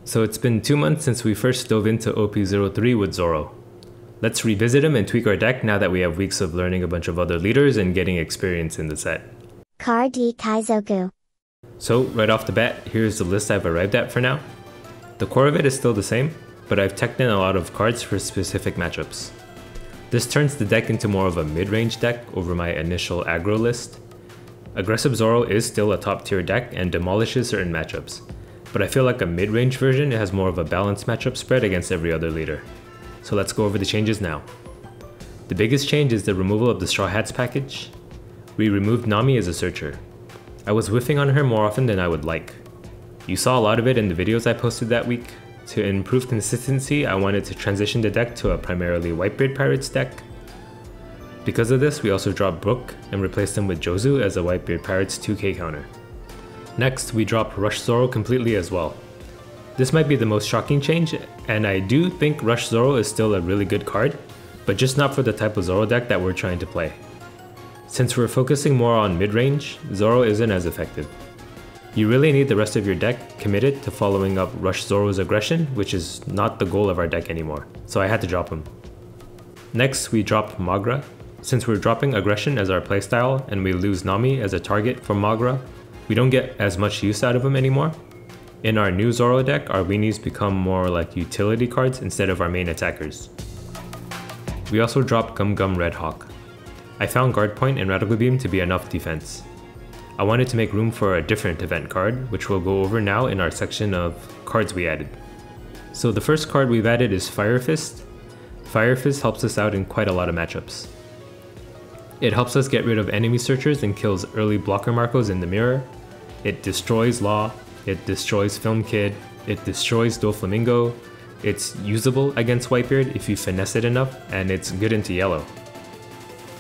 So it's been 2 months since we first dove into OP03 with Zoro. Let's revisit him and tweak our deck now that we have weeks of learning a bunch of other leaders and getting experience in the set. Card D Kaizoku. So right off the bat, here's the list I've arrived at for now. The core of it is still the same, but I've teched in a lot of cards for specific matchups. This turns the deck into more of a mid-range deck over my initial aggro list. Aggressive Zoro is still a top tier deck and demolishes certain matchups, but I feel like a mid-range version has more of a balanced matchup spread against every other leader. So let's go over the changes now. The biggest change is the removal of the Straw Hats package. We removed Nami as a searcher. I was whiffing on her more often than I would like. You saw a lot of it in the videos I posted that week. To improve consistency, I wanted to transition the deck to a primarily Whitebeard Pirates deck. Because of this, we also dropped Brook and replaced him with Jozu as a Whitebeard Pirates 2k counter. Next, we dropped Rush Zoro completely as well. This might be the most shocking change, and I do think Rush Zoro is still a really good card, but just not for the type of Zoro deck that we're trying to play. Since we're focusing more on mid-range, Zoro isn't as effective. You really need the rest of your deck committed to following up Rush Zoro's aggression, which is not the goal of our deck anymore, so I had to drop him. Next, we dropped Magra. Since we're dropping aggression as our playstyle and we lose Nami as a target for Magra, we don't get as much use out of him anymore. In our new Zoro deck, our weenies become more like utility cards instead of our main attackers. We also dropped Gum Gum Red Hawk. I found Guard Point and Radical Beam to be enough defense. I wanted to make room for a different event card, which we'll go over now in our section of cards we added. So the first card we've added is Fire Fist. Fire Fist helps us out in quite a lot of matchups. It helps us get rid of enemy searchers and kills early blocker Marcos in the mirror. It destroys Law, it destroys Film Kid, it destroys Doflamingo. It's usable against Whitebeard if you finesse it enough, and it's good into Yellow.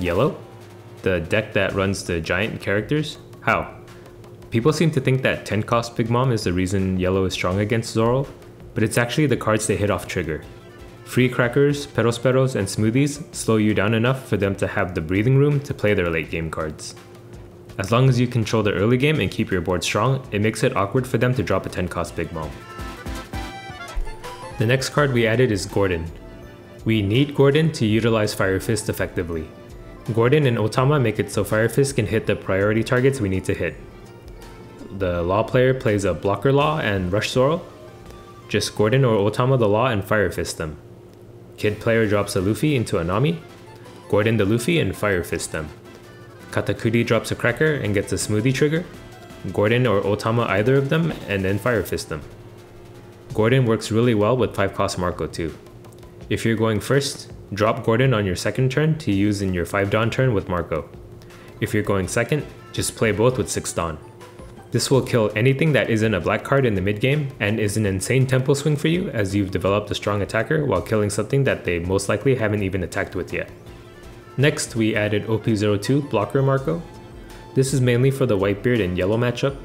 Yellow? The deck that runs the giant characters? How? People seem to think that 10 cost Big Mom is the reason Yellow is strong against Zoro, but it's actually the cards they hit off trigger. Free Crackers, Peros, and Smoothies slow you down enough for them to have the breathing room to play their late game cards. As long as you control the early game and keep your board strong, it makes it awkward for them to drop a 10 cost Big Mom. The next card we added is Gordon. We need Gordon to utilize Fire Fist effectively. Gordon and Otama make it so Fire Fist can hit the priority targets we need to hit. The Law player plays a blocker Law and Rush Zoro. Just Gordon or Otama the Law and Fire Fist them. Kid player drops a Luffy into a Nami. Gordon the Luffy and Fire Fist them. Katakuri drops a Cracker and gets a Smoothie trigger. Gordon or Otama either of them and then Fire Fist them. Gordon works really well with 5 cost Marco too. If you're going first, drop Gordon on your second turn to use in your 5 Dawn turn with Marco. If you're going second, just play both with 6 Dawn. This will kill anything that isn't a black card in the mid game and is an insane tempo swing for you as you've developed a strong attacker while killing something that they most likely haven't even attacked with yet. Next, we added OP02 Blocker Marco. This is mainly for the Whitebeard and Yellow matchup.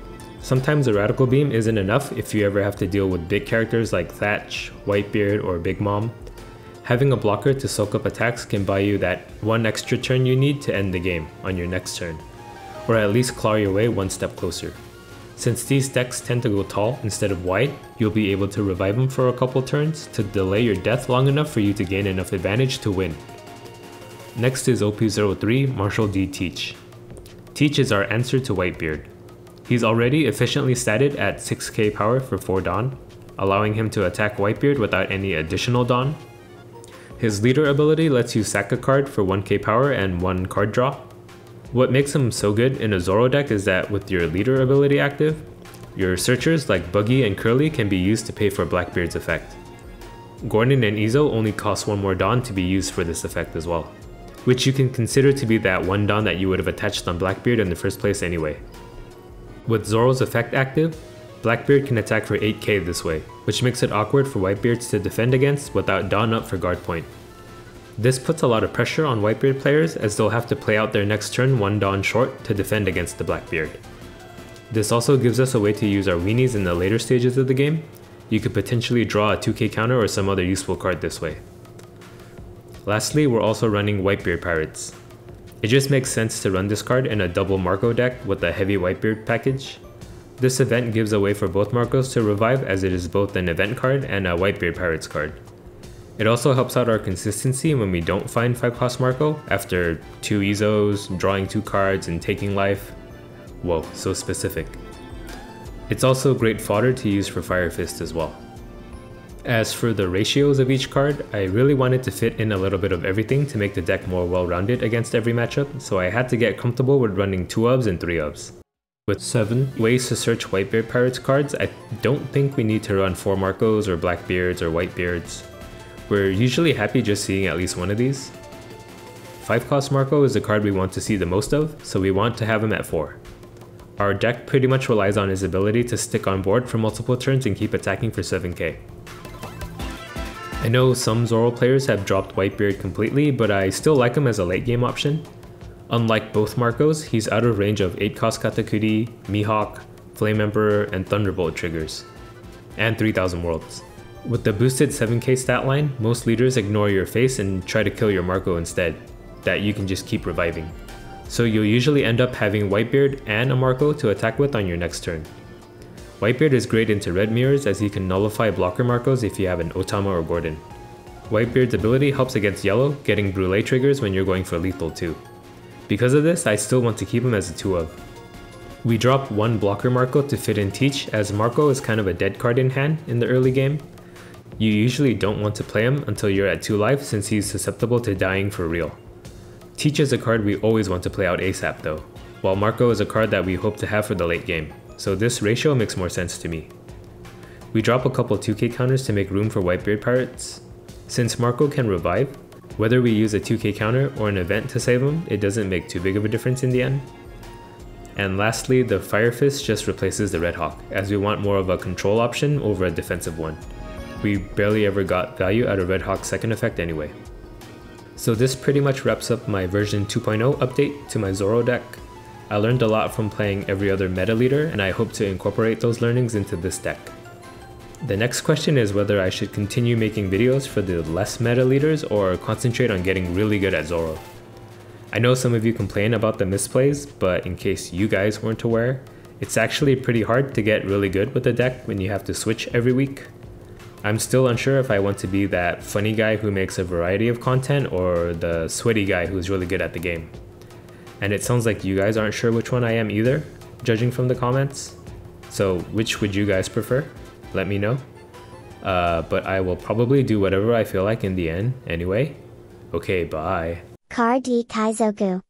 Sometimes a Radical Beam isn't enough if you ever have to deal with big characters like Thatch, Whitebeard, or Big Mom. Having a blocker to soak up attacks can buy you that one extra turn you need to end the game on your next turn, or at least claw your way one step closer. Since these decks tend to go tall instead of wide, you'll be able to revive them for a couple turns to delay your death long enough for you to gain enough advantage to win. Next is OP03 Marshall D Teach. Teach is our answer to Whitebeard. He's already efficiently statted at 6k power for 4 Dawn, allowing him to attack Whitebeard without any additional Dawn. His leader ability lets you sack a card for 1k power and 1 card draw. What makes him so good in a Zoro deck is that with your leader ability active, your searchers like Buggy and Curly can be used to pay for Blackbeard's effect. Gordon and Izo only cost 1 more Dawn to be used for this effect as well, which you can consider to be that 1 Dawn that you would have attached on Blackbeard in the first place anyway. With Zoro's effect active, Blackbeard can attack for 8k this way, which makes it awkward for Whitebeards to defend against without Dawn up for guard point. This puts a lot of pressure on Whitebeard players as they'll have to play out their next turn 1 Dawn short to defend against the Blackbeard. This also gives us a way to use our weenies in the later stages of the game. You could potentially draw a 2k counter or some other useful card this way. Lastly, we're also running Whitebeard Pirates. It just makes sense to run this card in a double Marco deck with a heavy Whitebeard package. This event gives a way for both Marcos to revive, as it is both an event card and a Whitebeard Pirates card. It also helps out our consistency when we don't find 5-cost Marco after 2 Ezos, drawing 2 cards, and taking life. Whoa, so specific. It's also great fodder to use for Fire Fist as well. As for the ratios of each card, I really wanted to fit in a little bit of everything to make the deck more well-rounded against every matchup, so I had to get comfortable with running 2-ofs and 3-ofs. With 7 ways to search Whitebeard Pirates cards, I don't think we need to run 4 Marcos or Blackbeards or Whitebeards. We're usually happy just seeing at least one of these. 5-cost Marco is the card we want to see the most of, so we want to have him at 4. Our deck pretty much relies on his ability to stick on board for multiple turns and keep attacking for 7k. I know some Zoro players have dropped Whitebeard completely, but I still like him as a late game option. Unlike both Marcos, he's out of range of 8-cost Katakuri, Mihawk, Flame Emperor, and Thunderbolt triggers, and 3000 worlds. With the boosted 7k stat line, most leaders ignore your face and try to kill your Marco instead, that you can just keep reviving. So you'll usually end up having Whitebeard and a Marco to attack with on your next turn. Whitebeard is great into red mirrors, as he can nullify blocker Marcos if you have an Otama or Gordon. Whitebeard's ability helps against yellow, getting Brûlé triggers when you're going for lethal too. Because of this, I still want to keep him as a 2-of. We drop 1 blocker Marco to fit in Teach, as Marco is kind of a dead card in hand in the early game. You usually don't want to play him until you're at 2 life, since he's susceptible to dying for real. Teach is a card we always want to play out ASAP though, while Marco is a card that we hope to have for the late game, so this ratio makes more sense to me. We drop a couple 2k counters to make room for Whitebeard Pirates. Since Marco can revive, whether we use a 2k counter or an event to save him, it doesn't make too big of a difference in the end. And lastly, the Fire Fist just replaces the Red Hawk, as we want more of a control option over a defensive one. We barely ever got value out of Red Hawk's second effect anyway. So this pretty much wraps up my version 2.0 update to my Zoro deck. I learned a lot from playing every other meta leader, and I hope to incorporate those learnings into this deck. The next question is whether I should continue making videos for the less meta leaders or concentrate on getting really good at Zoro. I know some of you complain about the misplays, but in case you guys weren't aware, it's actually pretty hard to get really good with the deck when you have to switch every week. I'm still unsure if I want to be that funny guy who makes a variety of content or the sweaty guy who's really good at the game. And it sounds like you guys aren't sure which one I am either, judging from the comments. So which would you guys prefer? Let me know. But I will probably do whatever I feel like in the end anyway. Okay, bye. Card Kaizoku.